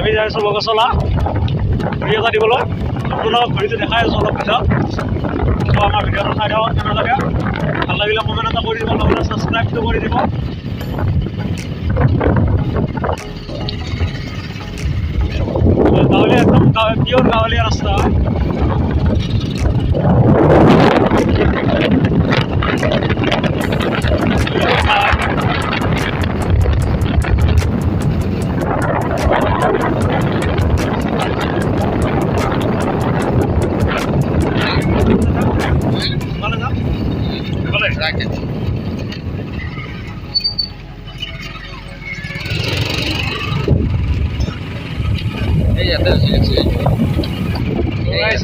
আমি যাই আছোঁ বগচলা ঘড়ী এটা দিবলৈ আপোনালোকক ঘড়ীটো দেখাই আছোঁ অলপ পিছত তো আমাৰ ভিডিঅ'টো চাই থাকক কেনেকৈ ভাল লাগিলে কমেণ্ট এটা কৰি দিব নহ'লে ছাবস্ক্ৰাইবটো কৰি দিব গাঁৱলীয়া একদম পিয়'ৰ গাঁৱলীয়া ৰাস্তা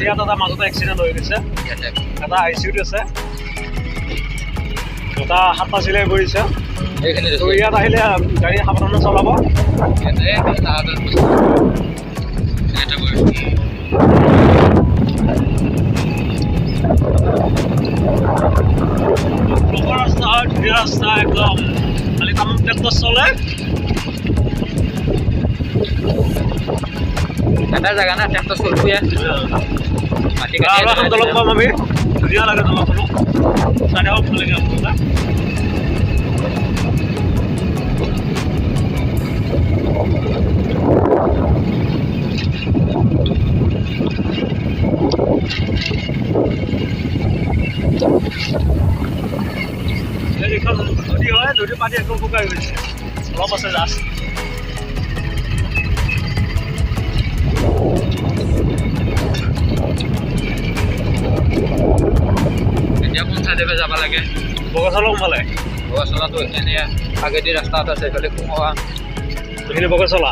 ইয়াত এটা মাজতে এক্সিডেণ্ট হৈ গৈছে এটা আই চি ইউত আছে এটা হাতা চিলাই কৰিছে ইয়াত আহিলে গাড়ী সাৱধানে চলাব ৰাস্তা হয় ধুনীয়া ৰাস্তা একদম খালি তামোল ট্ৰেক্টৰ চলে এটা জায়গা না ট্ৰেক্টৰ চলবে আৰু এখন দলং পাম আমি ধুনীয়া লাগে দলংখনো চাই থাকক ভাল লাগে আপোনালোকে এইখন নদী হয় নদীৰ পানী একদম শুকাই গৈছে অলপ আছে জাষ্ট এতিয়া কোন চাইডে যাব লাগে বগচলা সোমালে বগচলাটো এনে আগেদি ৰাস্তা এটা আছে এইফালে সোমোৱা এইখিনি বগচলা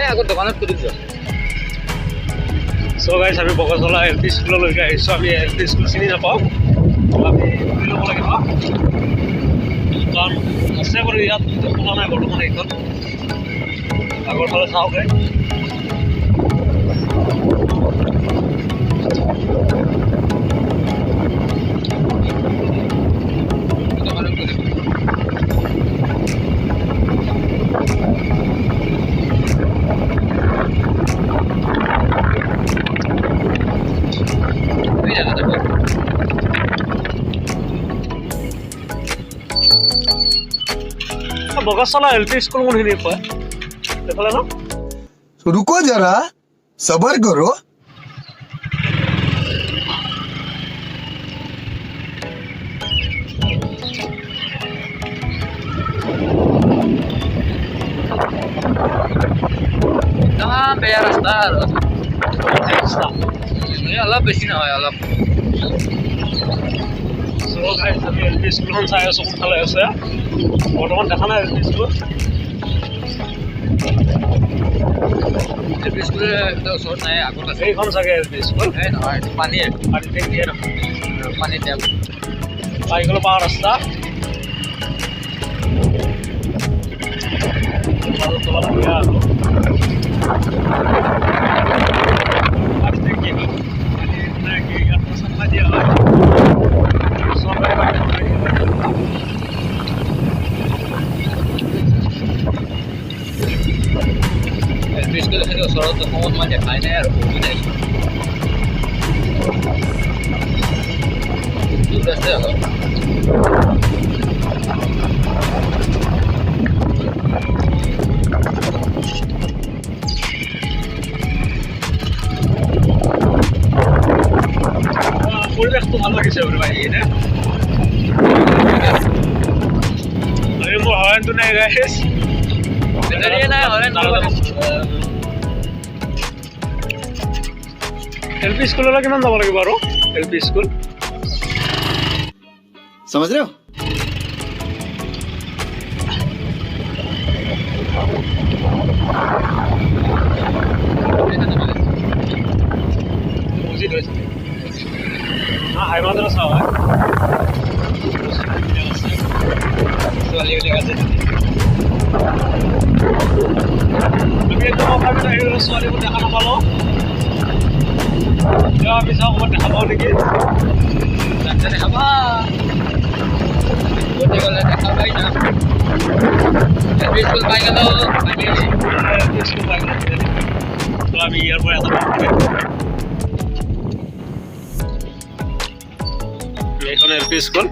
এই আগত দোকানত খুলিছো চ' গাইছ আমি বগচলা এল পি স্কুললৈকে আহিছোঁ আমি এল পি স্কুল চিনি নাপাওঁ আমি ঘূৰি ল'ব লাগিব কাৰণ আছে বাৰু ইয়াত খোলা নাই বৰ্তমান এইখন আগৰ ফালে চাওঁগে बगसला एलपी स्कूल कोणीही पण देखला ना रुको जरा सबर करो বেয়া ৰাস্তা আৰু অলপ বেছি নহয় অলপ আমি এল পি স্কুলখন চাই আছোঁ কোনফালে আছে বৰ্তমান দেখা নাই এল পি স্কুল ওচৰত নাই আগত আছে এইখন চাগে এল পি স্কুল এই নহয় পানীয়ে পানী টেংকিয়ে পানী টেপ চাইকেল পাহাৰ ৰাস্তা পানী টেংকি চাফা দিয়া হয় স্কুলখিনি ওচৰত অসমত মই দেখাই নাই আৰু দূৰ আছে অলপ পৰিৱেশটো ভাল লাগিছে বাৰু ভাই এনে মোৰ হৰেণটো নাই গাইছ নাই হৰেণ এল পি স্কুললৈ কিমান যাব লাগিব আৰু এল পি স্কুল समझ रहे हो বুজি লৈছে হাই মাদ্ৰাসা হয় ছোৱালীবিলাক আছে আমি একদম অভাৱিত আহি গ'লো ছোৱালীবোৰ দেখা নাপালোঁ আমি চাওঁ ক'ৰবাত দেখা পাওঁ নেকি দেখাবা গ'লে দেখা পাই না স্কুল পাই গ'ল স্কুল পাই গ'ল আমি ইয়াৰ পৰা এটা এইখন এল পি স্কুল